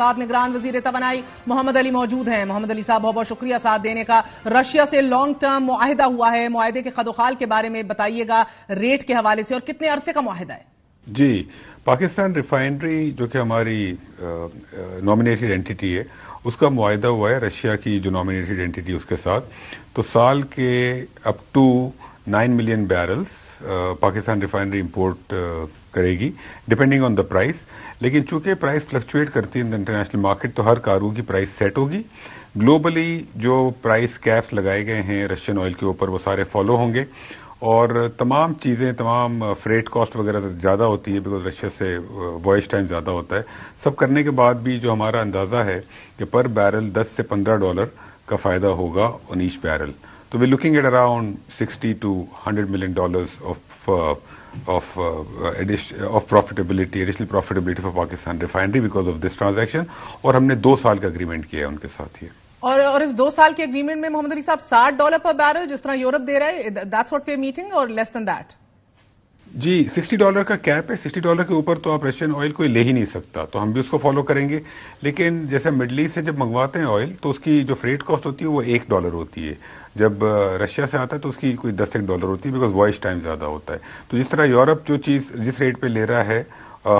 ساتھ نگران وزیر توانائی محمد علی موجود ہیں۔ محمد علی صاحب بہت بہت شکریہ ساتھ دینے کا۔ رشیا سے لانگ ٹرم معاہدہ ہوا ہے، معاہدے کے خد و خال کے بارے میں بتائیے گا، ریٹ کے حوالے سے، اور کتنے عرصے کا معاہدہ ہے؟ جی، پاکستان ریفائنری جو کہ ہماری نامینیٹڈ اینٹی ہے، اس کا معاہدہ ہوا ہے رشیا کی جو نامینیٹڈ اینٹی اس کے ساتھ، تو سال کے up to 9 million barrels Pakistan refinery import کرے گی ڈپینڈنگ آن دا پرائس، لیکن چونکہ پرائس فلکچویٹ کرتی ہے انٹرنیشنل مارکیٹ، تو ہر کارگو کی پرائس سیٹ ہوگی۔ گلوبلی جو پرائس کیپس لگائے گئے ہیں رشین آئل کے اوپر، وہ سارے فالو ہوں گے، اور تمام چیزیں، تمام فریٹ کاسٹ وغیرہ زیادہ ہوتی ہے بیکاز رشیا سے وائس ٹائم زیادہ ہوتا ہے۔ سب کرنے کے بعد بھی جو ہمارا اندازہ ہے کہ پر بیرل $10 سے $15 کا فائدہ ہوگا آن ایچ بیرل، تو we looking at around $60 to $100 million of profitability, additional profitability for Pakistan refinery because of this transaction، اور ہم نے 2 سال کا اگریمنٹ کیا ہے ان کے ساتھ۔ یہ اور اس 2 سال کے اگریمنٹ میں محمد علی صاحب $60 پر بیرل جس طرح یورپ دے رہا ہے، that's what we're meeting اور less than that؟ جی، $60 کا کیپ ہے، $60 کے اوپر تو آپ رشین آئل کوئی لے ہی نہیں سکتا، تو ہم بھی اس کو فالو کریں گے۔ لیکن جیسے مڈل ایسٹ سے جب منگواتے ہیں آئل، تو اس کی جو فریٹ کاسٹ ہوتی ہے وہ $1 ہوتی ہے، جب رشیا سے آتا ہے تو اس کی کوئی $10 ہوتی ہے بیکاز وائس ٹائم زیادہ ہوتا ہے۔ تو جس طرح یورپ جو چیز جس ریٹ پہ لے رہا ہے،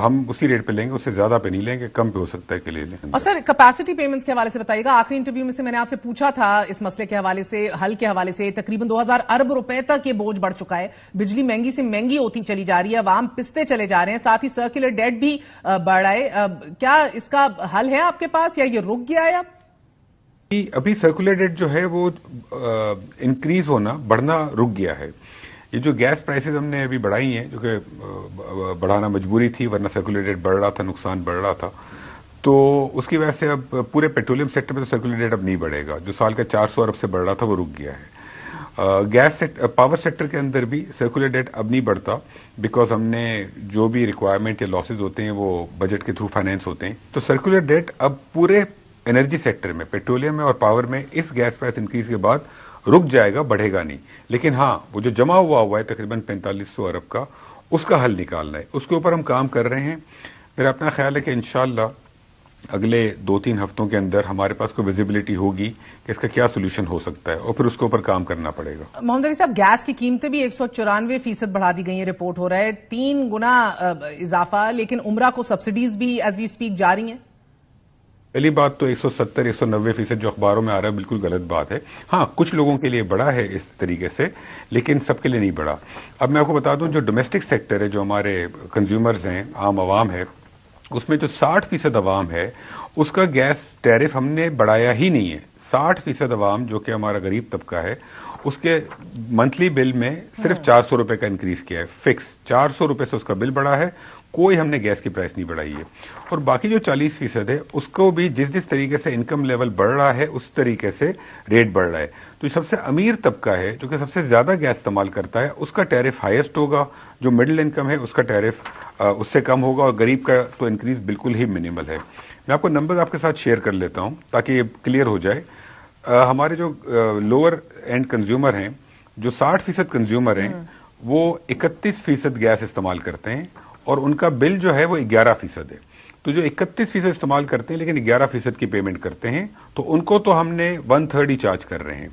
ہم اسی ریٹ پہ لیں گے، اس سے زیادہ پہ نہیں لیں گے، کم پہ ہو سکتا ہے کہ لے لیں۔ اور سر، کیپیسٹی پیمنٹس کے حوالے سے بتائیے گا، آخری انٹرویو میں سے میں نے آپ سے پوچھا تھا اس مسئلے کے حوالے سے، حل کے حوالے سے، تقریباً 2000 ارب روپے تک یہ بوجھ بڑھ چکا ہے، بجلی مہنگی سے مہنگی ہوتی چلی جا رہی ہے، عوام پستے چلے جا رہے ہیں، ساتھ ہی سرکولر ڈیٹ بھی بڑھ رہا ہے۔ کیا اس کا حل ہے آپ کے پاس، یا یہ رک گیا ہے اب؟ ابھی سرکولر ڈیٹ جو ہے وہ انکریز ہونا، بڑھنا رک گیا ہے۔ یہ جو گیس پرائسز ہم نے ابھی بڑھائی ہیں، جو کہ بڑھانا مجبوری تھی، ورنہ سرکولر ڈیٹ بڑھ رہا تھا، نقصان بڑھ رہا تھا، تو اس کی وجہ سے اب پورے پیٹرولیم سیکٹر میں تو سرکولر ڈیٹ اب نہیں بڑھے گا، جو سال کا 400 ارب سے بڑھ رہا تھا وہ رک گیا ہے۔ پاور سیکٹر کے اندر بھی سرکولر ڈیٹ اب نہیں بڑھتا بیکاز ہم نے جو بھی ریکوائرمنٹ یا لاسز ہوتے ہیں وہ بجٹ کے تھرو فائنینس ہوتے ہیں، تو سرکولر ڈیٹ اب پورے انرجی سیکٹر میں، پیٹرولیم میں اور پاور میں اس گیس پرائس انکریز کے بعد رک جائے گا، بڑھے گا نہیں۔ لیکن ہاں، وہ جو جمع ہوا ہے تقریباً 4500 ارب کا، اس کا حل نکالنا ہے، اس کے اوپر ہم کام کر رہے ہیں۔ میرا اپنا خیال ہے کہ انشاءاللہ اگلے 2-3 ہفتوں کے اندر ہمارے پاس کوئی ویزیبلٹی ہوگی کہ اس کا کیا سولوشن ہو سکتا ہے، اور پھر اس کے اوپر کام کرنا پڑے گا۔ محمد علی صاحب، گیس کی قیمتیں بھی 194% بڑھا دی گئی ہیں، رپورٹ ہو رہا ہے 3 گنا اضافہ، لیکن عمرہ کو سبسڈیز بھی ایز وی اسپیک جاری ہیں۔ پہلی بات تو 170-190% جو اخباروں میں آ رہا ہے بالکل غلط بات ہے۔ ہاں، کچھ لوگوں کے لیے بڑا ہے اس طریقے سے، لیکن سب کے لیے نہیں بڑا۔ اب میں آپ کو بتا دوں، جو ڈومیسٹک سیکٹر ہے، جو ہمارے کنزیومرز ہیں، عام عوام ہے، اس میں جو 60% عوام ہے، اس کا گیس ٹیرف ہم نے بڑھایا ہی نہیں ہے۔ 60% عوام جو کہ ہمارا غریب طبقہ ہے، اس کے منتھلی بل میں صرف 400 روپے کا انکریز کیا ہے، فکس 400 روپے سے اس کا بل بڑھا ہے، کوئی ہم نے گیس کی پرائس نہیں بڑھائی ہے۔ اور باقی جو 40% ہے، اس کو بھی جس طریقے سے انکم لیول بڑھ رہا ہے، اس طریقے سے ریٹ بڑھ رہا ہے۔ تو سب سے امیر طبقہ ہے، جو کہ سب سے زیادہ گیس استعمال کرتا ہے، اس کا ٹیرف ہائیسٹ ہوگا، جو مڈل انکم ہے اس کا ٹیرف اس سے کم ہوگا، اور غریب کا تو انکریز بالکل ہی منیمل ہے۔ میں آپ کو نمبر آپ کے ساتھ شیئر کر لیتا ہوں تاکہ یہ کلیئر ہو جائے۔ ہمارے جو لوور اینڈ کنزیومر ہیں، جو 60% کنزیومر ہیں، وہ 31% گیس استعمال کرتے ہیں، اور ان کا بل جو ہے وہ 11% ہے۔ تو جو 31% استعمال کرتے ہیں لیکن 11% کی پیمنٹ کرتے ہیں، تو ان کو تو ہم نے 1/3 ہی چارج کر رہے ہیں۔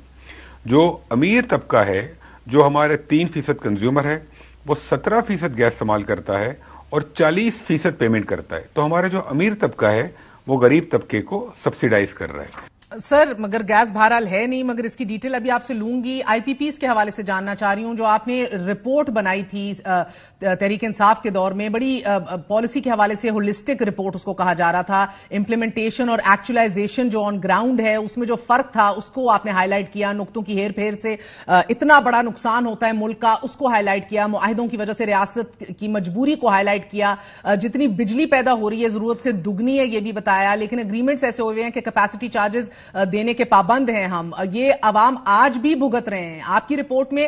جو امیر طبقہ ہے، جو ہمارے 3% کنزیومر ہے، وہ 17% گیس استعمال کرتا ہے اور 40% پیمنٹ کرتا ہے۔ تو ہمارا جو امیر طبقہ ہے وہ غریب طبقے کو سبسیڈائز کر رہا ہے۔ سر، مگر گیس بہرحال ہے نہیں، مگر اس کی ڈیٹیل ابھی آپ سے لوں گی۔ آئی پی پیز کے حوالے سے جاننا چاہ رہی ہوں، جو آپ نے رپورٹ بنائی تھی تحریک انصاف کے دور میں، بڑی پالیسی کے حوالے سے ہولسٹک رپورٹ اس کو کہا جا رہا تھا، امپلیمنٹیشن اور ایکچولائزیشن جو آن گراؤنڈ ہے اس میں جو فرق تھا اس کو آپ نے ہائی لائٹ کیا، نقطوں کی ہیر پھیر سے اتنا بڑا نقصان ہوتا ہے ملک کا اس کو ہائی لائٹ کیا، معاہدوں کی وجہ سے ریاست کی مجبوری کو ہائی لائٹ کیا، جتنی بجلی پیدا ہو رہی ہے ضرورت سے دگنی ہے یہ بھی بتایا، لیکن اگریمنٹس ایسے ہوئے ہیں کہ کیپیسٹی چارجز دینے کے پابند ہیں ہم، یہ عوام آج بھی بھگت رہے ہیں۔ آپ کی رپورٹ میں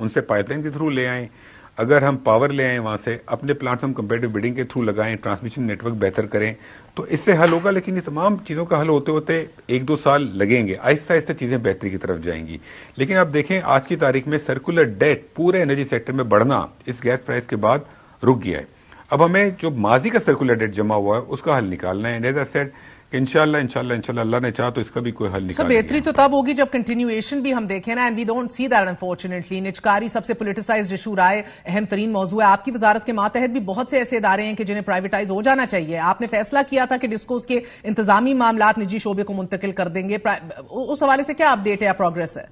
ان سے پائپ لائن کے تھرو لے آئیں، اگر ہم پاور لے آئیں وہاں سے، اپنے پلانٹس ہم کمپیٹیو بڈنگ کے تھرو لگائیں، ٹرانسمیشن نیٹ ورک بہتر کریں، تو اس سے حل ہوگا. لیکن یہ تمام چیزوں کا حل ہوتے ہوتے 1-2 سال لگیں گے، آہستہ آہستہ چیزیں بہتری کی طرف جائیں گی. لیکن آپ دیکھیں آج کی تاریخ میں سرکولر ڈیٹ پورے انرجی سیکٹر میں بڑھنا اس گیس پرائز کے بعد رک گیا ہے. اب ہمیں جو ماضی کا سرکولر ڈیٹ جمع ہوا ہے اس کا حل نکالنا ہے. ایز آئی سیڈ کہ انشاءاللہ اللہ نے چاہا تو اس کا بھی کوئی حل نکالنا ہے. بہتری تو تب ہوگی جب کنٹینیویشن بھی ہم دیکھیں نا، and we don't see that unfortunately. نجکاری سب سے پولیٹیسائزڈ ایشو رہا ہے، اہم ترین موضوع ہے. آپ کی وزارت کے ماتحت بھی بہت سے ایسے ادارے ہیں کہ جنہیں پرائیویٹائز ہو جانا چاہیے. آپ نے فیصلہ کیا تھا کہ ڈسکوز کے انتظامی معاملات نجی شعبے کو منتقل کر دیں گے. اس حوالے سے کیا اپڈیٹ ہے یا پروگرس ہے؟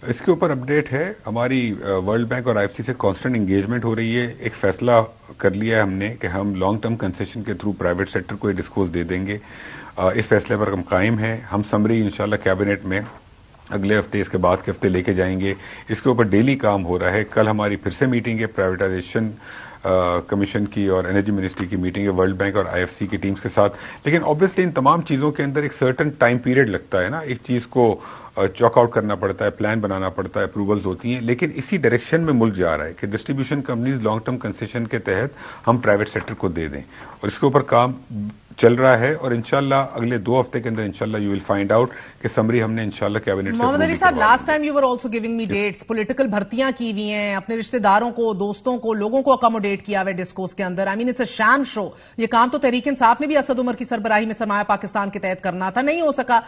اس کے اوپر اپڈیٹ ہے، ہماری ورلڈ بینک اور آئی ایف سی سے کانسٹنٹ انگیجمنٹ ہو رہی ہے. ایک فیصلہ کر لیا ہے ہم نے کہ ہم لانگ ٹرم کنسیشن کے تھرو پرائیویٹ سیکٹر کو یہ ڈسکوز دے دیں گے. اس فیصلے پر ہم قائم ہیں. ہم سمری انشاءاللہ کیبنٹ میں اگلے ہفتے، اس کے بعد کے ہفتے لے کے جائیں گے. اس کے اوپر ڈیلی کام ہو رہا ہے. کل ہماری پھر سے میٹنگ ہے پرائیویٹائزیشن کمیشن کی اور انرجی منسٹری کی میٹنگ ہے ورلڈ بینک اور آئی ایف سی کی ٹیمز کے ساتھ. لیکن آبویسلی ان تمام چیزوں کے اندر ایک سرٹن ٹائم پیریڈ لگتا ہے نا، ایک چیز کو چاک آؤٹ کرنا پڑتا ہے، پلان بنانا پڑتا ہے، اپروولز ہوتی ہیں. لیکن اسی ڈائریکشن میں ملک جا رہا ہے کہ distribution companies long term concession کے تحت ہم پرائیویٹ سیکٹر کو دے دیں، اور اس کے اوپر کام چل رہا ہے. اور انشاءاللہ اگلے 2 ہفتے کے اندر انشاءاللہ یو ول فائنڈ آؤٹ کہ سمری ہم نے انشاءاللہ کیبنٹ سے. محمد علی صاحب، last time you were also giving me dates. Political بھرتیاں کی ہوئی ہیں، اپنے رشتہ داروں کو، دوستوں کو، لوگوں کو اکاموڈیٹ کیا ہوا ہے ڈسکوز کے اندر. آئی مین اٹس اے شام شو. یہ کام تو تحریک انصاف نے بھی اسد عمر کی سربراہی میں سرمایہ پاکستان کے تحت کرنا تھا، نہیں ہو سکا.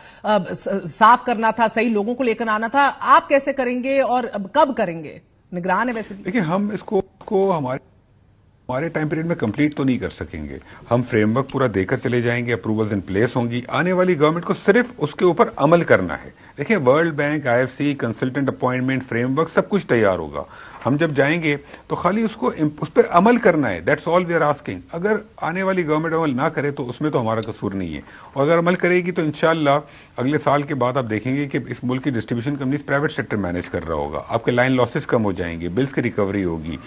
صاف کرنا تھا، صحیح لوگوں کو لے کر آنا تھا. آپ کیسے کریں گے اور کب کریں گے؟ نگران ہے ویسے بھی. دیکھیں ہم اس کو ہمارے ٹائم پیریڈ میں کمپلیٹ تو نہیں کر سکیں گے. ہم فریم ورک پورا دے کر چلے جائیں گے، اپروولز ان پلیس ہوں گی. آنے والی گورنمنٹ کو صرف اس کے اوپر عمل کرنا ہے. دیکھیں World Bank, I F C, consultant appointment, framework سب کچھ تیار ہوگا. ہم جب جائیں گے تو خالی اس پر عمل کرنا ہے. That's all we are asking. اگر آنے والی گورنمنٹ عمل نہ کرے تو اس میں تو ہمارا قصور نہیں ہے، اور اگر عمل کرے گی تو انشاءاللہ اگلے سال کے بعد آپ دیکھیں گے کہ اس ملک کی distribution companies private sector manage کر رہا ہوگا. آپ کے لائن لاسز کم ہو جائیں گے، بلز کی ریکوری ہوگی.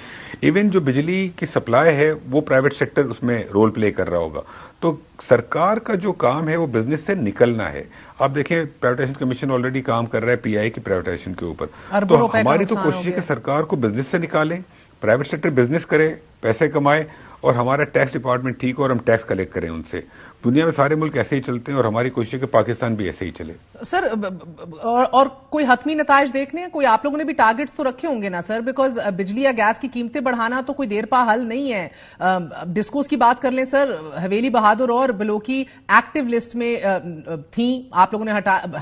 ایون جو بجلی کی سپلائی ہے وہ پرائیویٹ سیکٹر اس میں رول پلے کر رہا ہوگا. تو سرکار کا جو کام ہے وہ بزنس سے نکلنا ہے. آپ دیکھیں پرائیویٹائزیشن کمیشن آلریڈی کام کر رہا ہے پی آئی کی پرائیویٹائزیشن کے اوپر. تو ہماری تو کوشش ہے کہ سرکار کو بزنس سے نکالیں، پرائیویٹ سیکٹر بزنس کرے، پیسے کمائے، اور ہمارا ٹیکس ڈپارٹمنٹ ٹھیک ہو اور ہم ٹیکس کلیکٹ کریں ان سے. دنیا میں سارے ملک ایسے ہی چلتے ہیں اور ہماری کوشش ہے کہ پاکستان بھی ایسے ہی چلے. سر اور کوئی حتمی نتائج دیکھنے ہیں؟ کوئی آپ لوگوں نے بھی ٹارگٹس تو رکھے ہوں گے نا سر، بیکاز بجلی یا گیس کی قیمتیں بڑھانا تو کوئی دیر پا حل نہیں ہے. ڈسکوز کی بات کر لیں سر، حویلی بہادر اور بلوکی ایکٹیو لسٹ میں تھیں، آپ لوگوں نے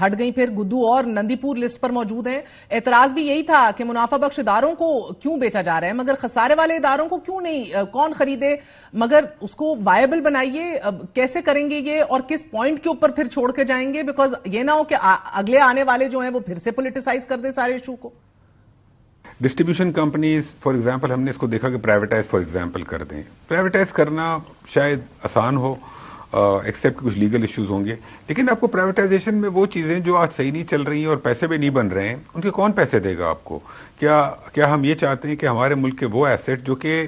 ہٹ گئی. پھر گدو اور نندی پور لسٹ پر موجود ہیں. اعتراض بھی یہی تھا کہ منافع بخش اداروں کو کیوں بیچا جا رہا ہے، مگر خسارے والے اداروں کو کیوں نہیں؟ کون خریدے؟ مگر اس کو وائبل بنائیے. کیسے کریں گے یہ، اور کس پوائنٹ کے اوپر پھر چھوڑ کے جائیں گے؟ بیکاز یہ نہ ہو کہ اگلے آنے والے جو ہیں وہ پھر سے پولیٹیسائز کر دیں سارے ایشو کو. ڈسٹریبیوشن کمپنیز فار ایگزامپل ہم نے اس کو دیکھا کہ پرائیویٹائز فار ایگزامپل کر دیں. پرائیویٹائز کرنا شاید آسان ہو ایکسپٹ کچھ لیگل ایشوز ہوں گے. لیکن آپ کو پرائیویٹائزیشن میں وہ چیزیں جو آج صحیح نہیں چل رہی ہیں اور پیسے بھی نہیں بن رہے ہیں، ان کے کون پیسے دے گا آپ کو؟ کیا ہم یہ چاہتے ہیں کہ ہمارے ملک کے وہ ایسٹ جو کہ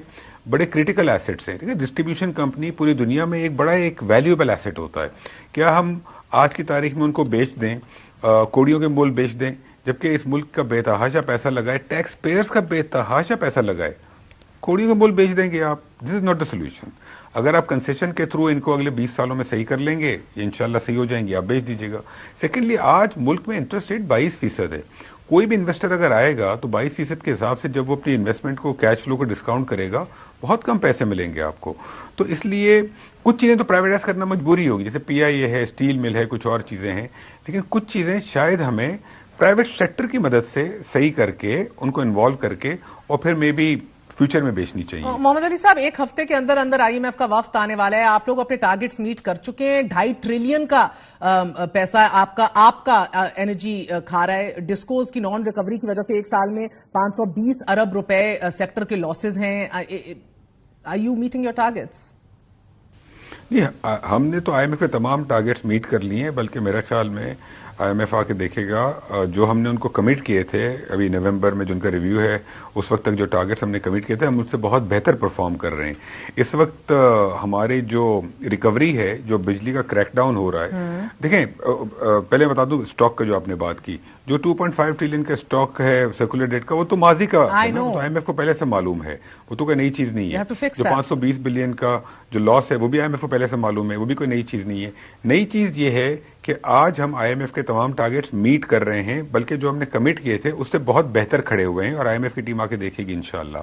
بڑے کریٹیکل ایسٹس ہیں؟ ٹھیک ہے، ڈسٹریبیوشن کمپنی پوری دنیا میں ایک ویلیوبل ایسٹ ہوتا ہے. کیا ہم آج کی تاریخ میں ان کو بیچ دیں، کوڑیوں کے مول بیچ دیں، جبکہ اس ملک کا بے تحاشا پیسہ لگائے، ٹیکس پیئرز کا بے تحاشا پیسہ لگائے، کوڑیوں کے مول بیچ دیں گے آپ؟ دس از ناٹ دا سولوشن. اگر آپ کنسیشن کے تھرو ان کو اگلے 20 سالوں میں صحیح کر لیں گے، یہ انشاءاللہ صحیح ہو جائیں گے، آپ بیچ دیجیے گا. سیکنڈلی، آج ملک میں انٹرسٹ ریٹ 22% ہے. کوئی بھی انویسٹر اگر آئے گا تو 22% کے حساب سے جب وہ اپنی انویسٹمنٹ کو کیش فلو کو ڈسکاؤنٹ کرے گا، بہت کم پیسے ملیں گے آپ کو. تو اس لیے کچھ چیزیں تو پرائیویٹائز کرنا مجبوری ہوگی، جیسے پی آئی اے ہے، اسٹیل مل ہے، کچھ اور چیزیں ہیں. لیکن کچھ چیزیں شاید ہمیں پرائیویٹ سیکٹر کی مدد سے صحیح کر کے، ان کو انوالو کر کے، اور پھر مے بی فیوچر میں بیچنی چاہیے. محمد علی صاحب، ایک ہفتے کے اندر اندر آئی ایم ایف کا وفد آنے والا ہے. آپ لوگ اپنے ٹارگٹس میٹ کر چکے ہیں. 2.5 ٹریلین کا پیسہ آپ کا انرجی کھا رہا ہے. ڈسکوز کی نان ریکوری کی وجہ سے ایک سال میں 520 ارب روپے سیکٹر کے لاسز ہیں. Are you meeting your targets? نہیں، ہم نے تو آئی ایم ایف کے تمام ٹارگٹس میٹ کر لیے ہیں، بلکہ میرا خیال میں IMF آ کے دیکھے گا جو ہم نے ان کو کمٹ کیے تھے ابھی نومبر میں جو ان کا ریویو ہے اس وقت تک جو ٹارگیٹس ہم نے کمٹ کیے تھے ہم اس سے بہت بہتر پرفارم کر رہے ہیں. اس وقت ہماری جو ریکوری ہے جو بجلی کا کریک ڈاؤن ہو رہا ہے, دیکھیں پہلے بتا دوں اسٹاک کا جو آپ نے بات کی, جو 2.5 ٹریلین کا اسٹاک ہے سرکولر ڈیٹ کا وہ تو ماضی کا ہے, تو IMF کو پہلے سے معلوم ہے, وہ تو کوئی نئی چیز نہیں ہے. جو 520 بلین کا جو لاس ہے وہ بھی IMF کو پہلے سے معلوم ہے, وہ بھی کوئی نئی چیز نہیں ہے. نئی چیز یہ ہے کہ آج ہم IMF کے تمام ٹارگیٹس میٹ کر رہے ہیں, بلکہ جو ہم نے کمٹ کیے تھے اس سے بہت بہتر کھڑے ہوئے ہیں, اور IMF کی ٹیم آ کے دیکھے گی انشاءاللہ.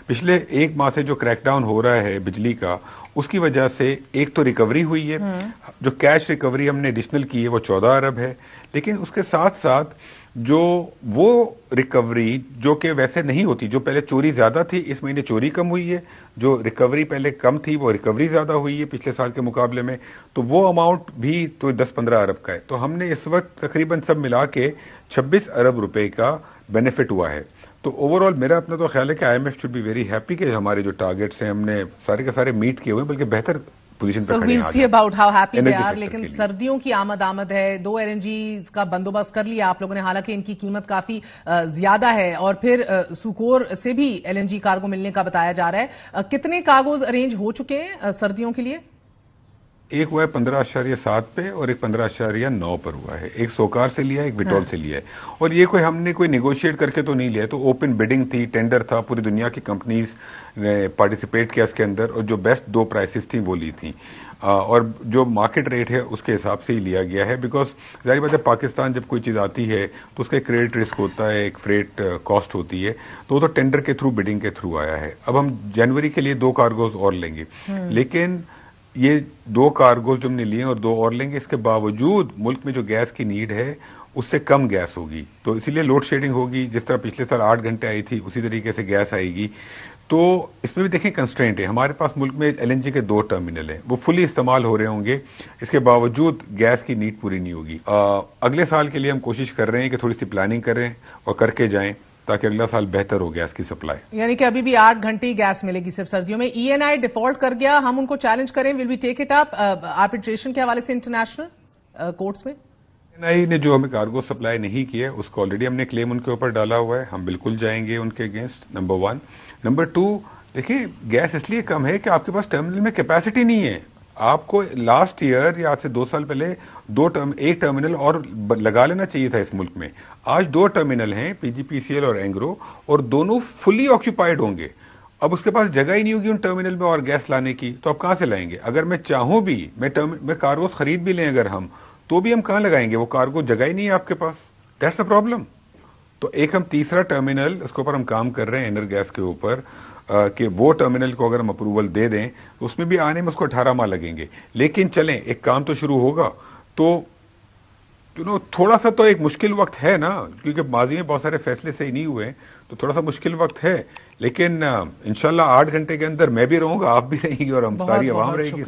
پچھلے ایک ماہ سے جو کریک ڈاؤن ہو رہا ہے بجلی کا, اس کی وجہ سے ایک تو ریکوری ہوئی ہے, جو کیش ریکوری ہم نے ایڈیشنل کی ہے وہ 14 ارب ہے, لیکن اس کے ساتھ ساتھ جو وہ ریکوری جو کہ ویسے نہیں ہوتی, جو پہلے چوری زیادہ تھی اس مہینے چوری کم ہوئی ہے, جو ریکوری پہلے کم تھی وہ ریکوری زیادہ ہوئی ہے پچھلے سال کے مقابلے میں, تو وہ اماؤنٹ بھی تو 10-15 ارب کا ہے. تو ہم نے اس وقت تقریباً سب ملا کے 26 ارب روپے کا بینیفٹ ہوا ہے. تو اوور آل میرا اپنا تو خیال ہے کہ IMF should be very happy کہ ہمارے جو ٹارگیٹس ہیں ہم نے سارے کے سارے میٹ کیے ہوئے ہیں, بلکہ بہتر پوزیشن پہ کھڑے ہیں. See about how happy they are. لیکن سردیوں کی آمد ہے, 2 LNGs کا بندوبست کر لیا آپ لوگوں نے, حالانکہ ان کی قیمت کافی زیادہ ہے, اور پھر سوکور سے بھی LNG کارگو ملنے کا بتایا جا رہا ہے. کتنے کارگوز ارینج ہو چکے ہیں سردیوں کے لیے؟ ایک ہوا ہے 15.7 پہ اور ایک 15.9 پر ہوا ہے. ایک سوکار سے لیا ہے, ایک وٹول سے لیا ہے, اور یہ کوئی ہم نے کوئی نیگوشیٹ کر کے تو نہیں لیا, تو اوپن بیڈنگ تھی, ٹینڈر تھا, پوری دنیا کی کمپنیز نے پارٹیسپیٹ کیا اس کے اندر, اور جو بیسٹ 2 پرائسز تھیں وہ لی تھیں, اور جو مارکیٹ ریٹ ہے اس کے حساب سے ہی لیا گیا ہے. بیکاز ظاہر بات ہے پاکستان جب کوئی چیز آتی ہے تو اس کا ایک کریڈٹ رسک ہوتا ہے, ایک فریٹ کاسٹ ہوتی ہے, تو وہ تو ٹینڈر کے تھرو بیڈنگ کے تھرو آیا ہے. اب ہم جنوری کے لیے 2 کارگوز اور لیں گے, لیکن یہ 2 کارگوز جو ہم نے لیے اور 2 اور لیں گے, اس کے باوجود ملک میں جو گیس کی نیڈ ہے اس سے کم گیس ہوگی, تو اسی لیے لوڈ شیڈنگ ہوگی. جس طرح پچھلے سال 8 گھنٹے آئی تھی اسی طریقے سے گیس آئے گی. تو اس میں بھی دیکھیں کنسٹرینٹ ہے, ہمارے پاس ملک میں LNG کے 2 ٹرمینل ہیں, وہ فلی استعمال ہو رہے ہوں گے, اس کے باوجود گیس کی نیڈ پوری نہیں ہوگی. اگلے سال کے لیے ہم کوشش کر رہے ہیں کہ تھوڑی سی پلاننگ کریں اور کر کے جائیں تاکہ اگلا سال بہتر ہو گیس کی سپلائی. یعنی کہ ابھی بھی 8 گھنٹے ہی گیس ملے گی صرف سردیوں میں. ENI ڈیفالٹ کر گیا, ہم ان کو چیلنج کریں, will be take it up arbitration کے حوالے سے انٹرنیشنل کورٹس میں. ENI نے جو ہمیں کارگو سپلائی نہیں کی ہے اس کو آلریڈی ہم نے کلیم ان کے اوپر ڈالا ہوا ہے, ہم بالکل جائیں گے ان کے اگینسٹ. نمبر 1. نمبر 2, دیکھیں گیس اس لیے کم ہے کہ آپ کے پاس ٹرمینل میں کیپیسٹی نہیں ہے. آپ کو لاسٹ ایئر یا آج سے 2 سال پہلے ایک ٹرمینل اور لگا لینا چاہیے تھا اس ملک میں. آج 2 ٹرمینل ہیں, PGPCL اور اینگرو, اور دونوں فلی آکوپائڈ ہوں گے. اب اس کے پاس جگہ ہی نہیں ہوگی ان ٹرمینل میں اور گیس لانے کی, تو آپ کہاں سے لائیں گے؟ اگر میں چاہوں بھی میں کارگوز خرید بھی لیں اگر ہم, تو بھی ہم کہاں لگائیں گے؟ وہ کارگو جگہ ہی نہیں ہے آپ کے پاس. That's a problem. تو ایک ہم تیسرا ٹرمینل اس کے اوپر ہم کام کر رہے ہیں انر گیس کے اوپر, کہ وہ ٹرمینل کو اگر ہم اپروول دے دیں تو اس میں بھی آنے میں اس کو 18 ماہ لگیں گے. لیکن چلیں ایک کام تو شروع ہوگا, تو تھوڑا سا تو ایک مشکل وقت ہے نا, کیونکہ ماضی میں بہت سارے فیصلے صحیح نہیں ہوئے, تو تھوڑا سا مشکل وقت ہے, لیکن انشاءاللہ 8 گھنٹے کے اندر میں بھی رہوں گا, آپ بھی رہیں گی, اور ہم ساری عوام رہے گی.